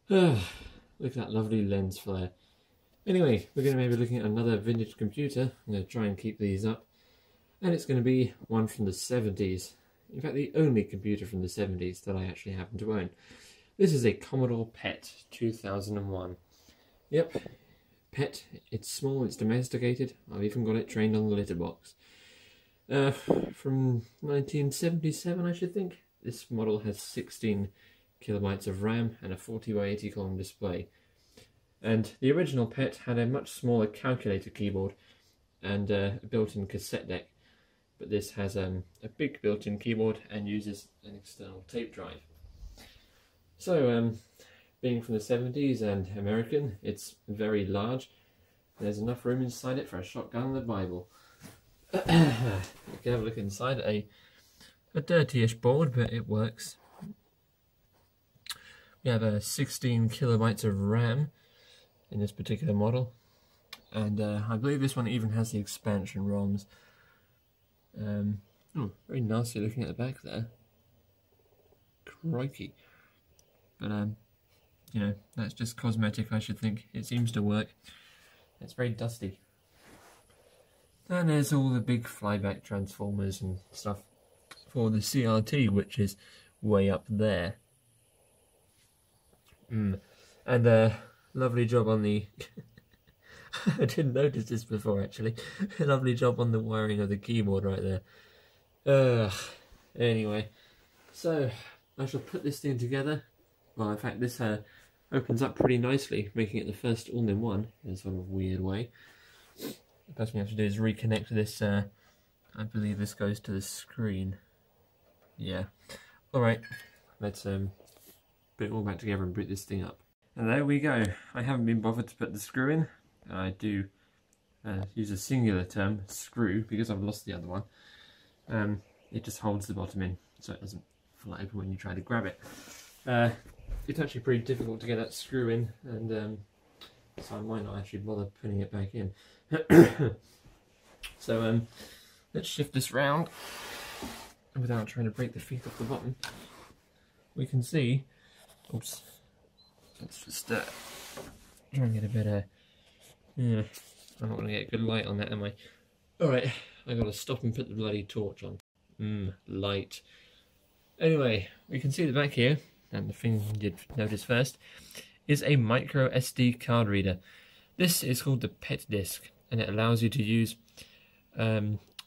Look at that lovely lens flare. Anyway, we're going to maybe looking at another vintage computer. I'm going to try and keep these up. And it's going to be one from the 70s. In fact, the only computer from the 70s that I actually happen to own. This is a Commodore PET 2001. Yep, PET. It's small, it's domesticated. I've even got it trained on the litter box. From 1977, I should think. This model has 16 kilobytes of RAM and a 40 by 80 column display. And the original PET had a much smaller calculator keyboard and a built-in cassette deck. But this has a big built-in keyboard and uses an external tape drive. So, being from the 70s and American, it's very large. There's enough room inside it for a shotgun and a Bible. You can have a look inside. A dirty-ish board, but it works. We have 16 kilobytes of RAM in this particular model, and I believe this one even has the expansion ROMs. Very nasty looking at the back there. Crikey. But you know, that's just cosmetic, I should think. It seems to work. It's very dusty. And there's all the big flyback transformers and stuff for the CRT, which is way up there. And lovely job on the... I didn't notice this before, actually. Lovely job on the wiring of the keyboard right there. Anyway, so I shall put this thing together. Well, in fact, this opens up pretty nicely, making it the first all-in-one in a sort of weird way. The first thing I have to do is reconnect this. I believe this goes to the screen. Yeah. Alright, let's put it all back together and boot this thing up. And there we go. I haven't been bothered to put the screw in. I do use a singular term, screw, because I've lost the other one. It just holds the bottom in, so it doesn't fly open when you try to grab it. It's actually pretty difficult to get that screw in, and so I might not actually bother putting it back in. So let's shift this round without trying to break the feet off the bottom. We can see, oops, let's just try and get a better, yeah, I'm not going to get a good light on that, am I? Alright, I got to stop and put the bloody torch on. Light. Anyway, we can see the back here, and the thing you did notice first is a micro SD card reader. This is called the PET disc, and it allows you to use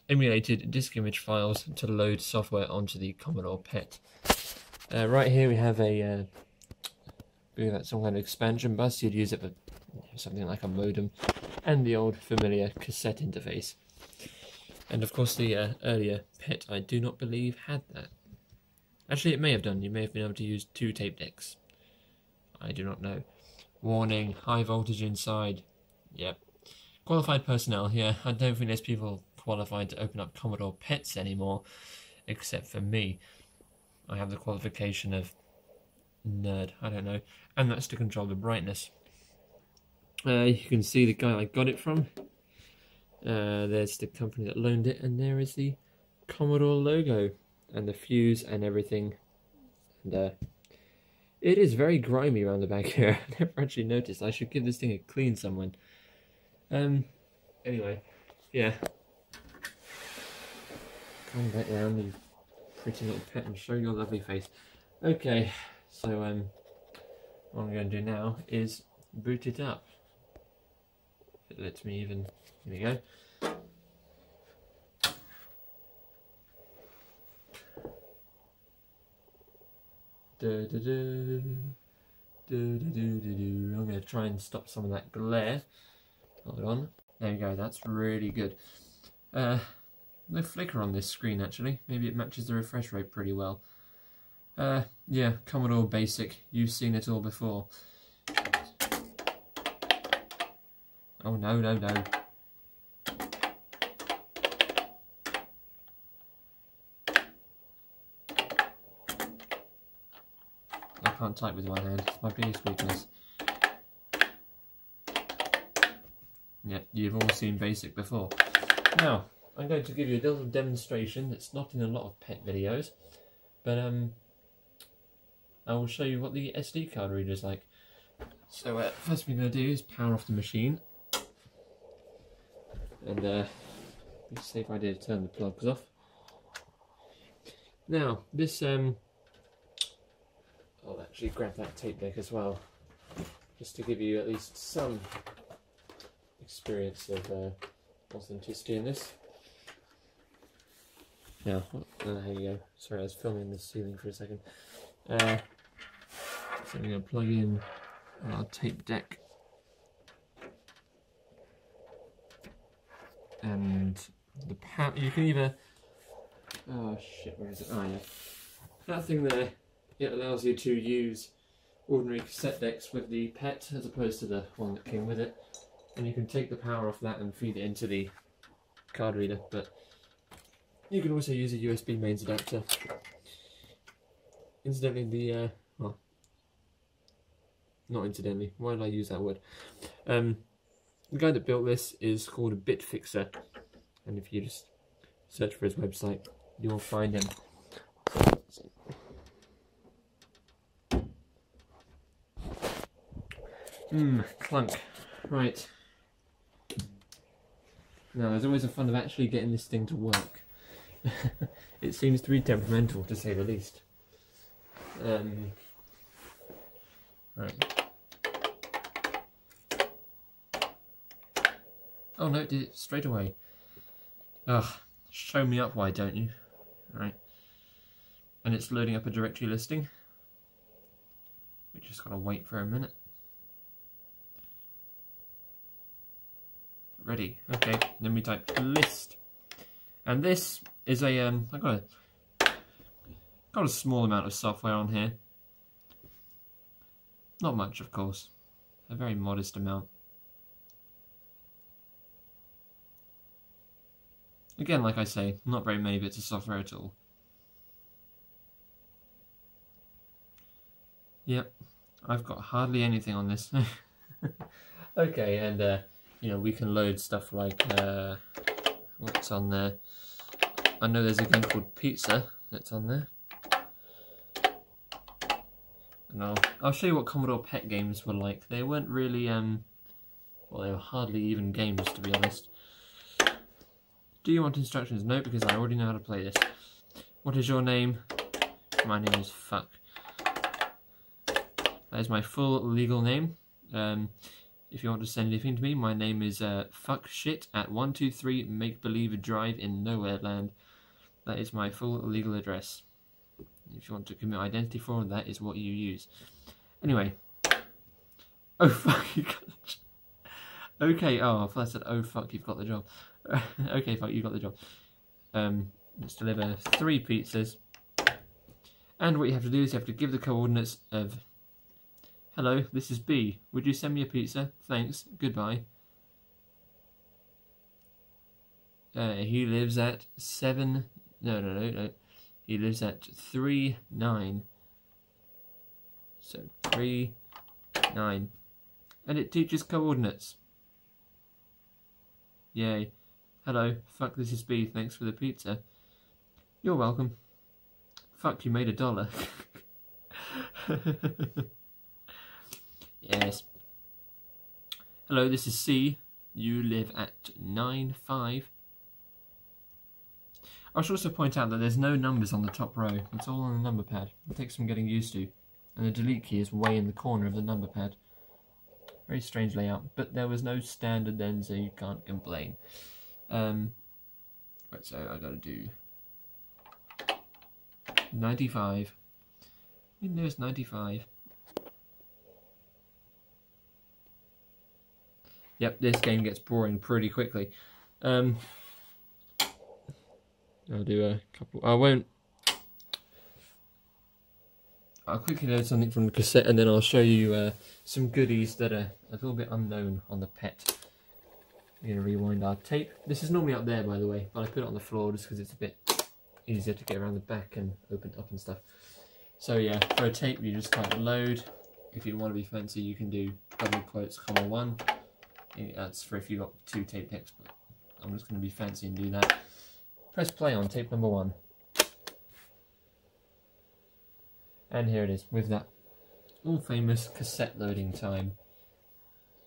emulated disk image files to load software onto the Commodore PET. Right here we have a that's some kind of expansion bus. You'd use it for something like a modem, and the old familiar cassette interface. And of course the earlier PET, I do not believe, had that. Actually, it may have done. You may have been able to use 2 tape decks. I do not know. Warning, high voltage inside. Yep. Qualified personnel, yeah. I don't think there's people qualified to open up Commodore PETs anymore, except for me. I have the qualification of nerd, I don't know. And that's to control the brightness. You can see the guy I got it from. There's the company that loaned it, and there is the Commodore logo. And the fuse and everything, and it is very grimy around the back here. I never actually noticed. I should give this thing a clean someone. Anyway, yeah. Come back round, you pretty little pet, and show your lovely face. Okay, so what I'm going to do now is boot it up. If it lets me even. Here we go. I'm going to try and stop some of that glare. Hold on. There we go, that's really good. No flicker on this screen actually. Maybe it matches the refresh rate pretty well. Yeah, Commodore Basic. You've seen it all before. Oh no, no, no. I can't type with one hand, it's my biggest weakness. Yeah, you've all seen Basic before. Now, I'm going to give you a little demonstration that's not in a lot of PET videos, but I will show you what the SD card reader is like. So first thing we're going to do is power off the machine. And let's see if I did turn the plugs off. Now, this, I'll actually grab that tape deck as well, just to give you at least some experience of authenticity in this. Now, there you go. Sorry, I was filming the ceiling for a second. So I'm going to plug in our tape deck. And the power, you can either, oh shit, where is it? Oh yeah. That thing there, it allows you to use ordinary cassette decks with the PET as opposed to the one that came with it. And you can take the power off that and feed it into the card reader, but you can also use a USB mains adapter. Incidentally, the, well, not incidentally, why did I use that word? The guy that built this is called a bit fixer, and if you just search for his website, you'll find him. Clunk. Right. Now, there's always the fun of actually getting this thing to work. It seems to be temperamental, to say the least. Right. Oh no, it did it straight away. Ugh, show me up, why don't you? Right. And it's loading up a directory listing. We just gotta wait for a minute. Ready. Okay, then we type list. And this is a, I've got a small amount of software on here. Not much, of course. A very modest amount. Again, like I say, not very many bits of software at all. Yep, I've got hardly anything on this. Okay, and you know, we can load stuff like what's on there. I know there's a game called Pizza that's on there. And I'll show you what Commodore PET games were like. They weren't really well, they were hardly even games, to be honest. Do you want instructions? No, because I already know how to play this. What is your name? My name is Fuck. That is my full legal name. If you want to send anything to me, my name is fuckshit at 123 Make Believe Drive in Nowhere Land. That is my full legal address. If you want to commit identity fraud, that is what you use. Anyway. Oh fuck, you got the job. Okay, oh, I thought I said, oh fuck, you've got the job. Okay, fuck, you got the job. Let's deliver 3 pizzas. And what you have to do is you have to give the coordinates of, hello, this is B. Would you send me a pizza? Thanks. Goodbye. He lives at 7... No. He lives at 3-9. So, 3-9. And it teaches coordinates. Yay. Hello. Fuck, this is B. Thanks for the pizza. You're welcome. Fuck, you made $1. Yes. Hello, this is C. You live at 9-5. I should also point out that there's no numbers on the top row. It's all on the number pad. It takes some getting used to. And the delete key is way in the corner of the number pad. Very strange layout, but there was no standard then, so you can't complain. Right, so I gotta do 95. Windows 95. Yep, this game gets boring pretty quickly. I'll do a couple. I'll quickly load something from the cassette, and then I'll show you some goodies that are a little bit unknown on the PET. We're going to rewind our tape. This is normally up there, by the way, but I put it on the floor just because it's a bit easier to get around the back and open it up and stuff. So yeah, for a tape, you just type load. If you want to be fancy, you can do double quotes, comma 1. That's for if you've got 2 tape decks, but I'm just going to be fancy and do that. Press play on tape number 1. And here it is, with that all famous cassette loading time.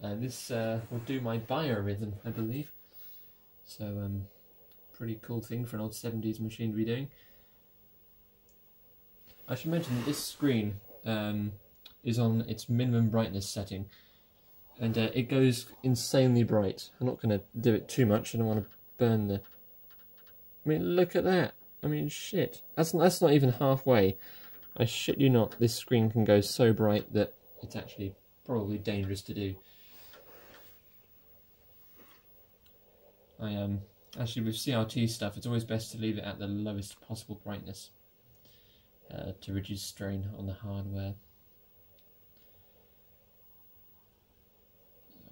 This will do my biorhythm, I believe. So, pretty cool thing for an old 70s machine to be doing. I should mention that this screen is on its minimum brightness setting, and it goes insanely bright. I'm not going to do it too much. I don't want to burn the... I mean, look at that. I mean, shit. That's not even halfway. I shit you not, this screen can go so bright that it's actually probably dangerous to do. Actually, with CRT stuff, it's always best to leave it at the lowest possible brightness to reduce strain on the hardware.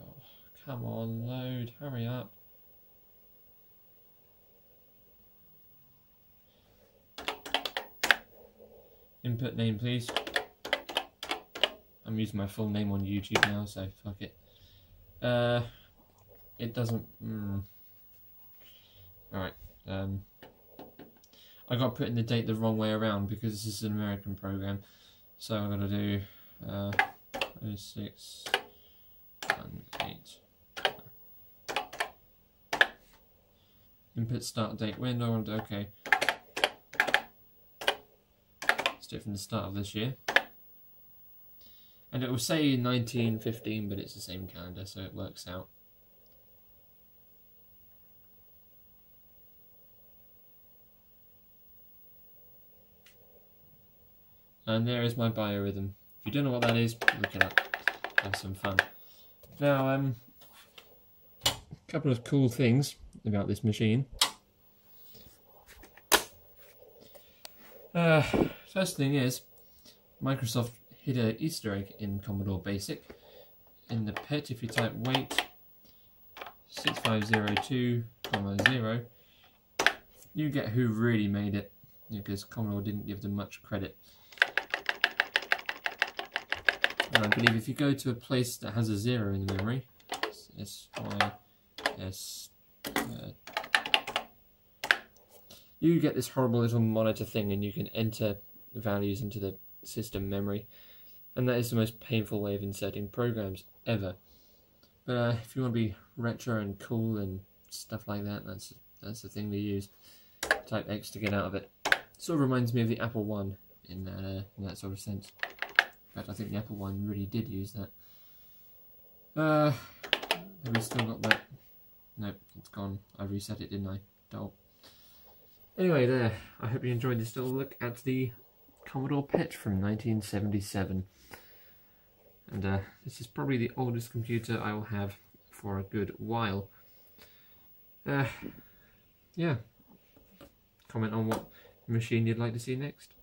Oh, come on, load, hurry up. Input name, please. I'm using my full name on YouTube now, so fuck it. It doesn't... Alright, I got put in the date the wrong way around because this is an American program. So I'm going to do 0618. Input start date window, and okay. Let's do it from the start of this year. And it will say 1915, but it's the same calendar, so it works out. And there is my biorhythm. If you don't know what that is, look it up. Have some fun. Now, a couple of cool things about this machine. First thing is, Microsoft hid an Easter egg in Commodore Basic. In the PET, if you type wait 6502,0, you get who really made it, because Commodore didn't give them much credit. And I believe if you go to a place that has a 0 in the memory, SYS, you get this horrible little monitor thing, and you can enter values into the system memory, and that is the most painful way of inserting programs ever. But if you want to be retro and cool and stuff like that, that's the thing to use. Type X to get out of it. Sort of reminds me of the Apple I in that sort of sense. In fact, I think the Apple I really did use that. Have we still got that? Nope, it's gone. I reset it, didn't I? Dope. Anyway, there. I hope you enjoyed this little look at the Commodore PET from 1977. And this is probably the oldest computer I will have for a good while. Yeah. Comment on what machine you'd like to see next.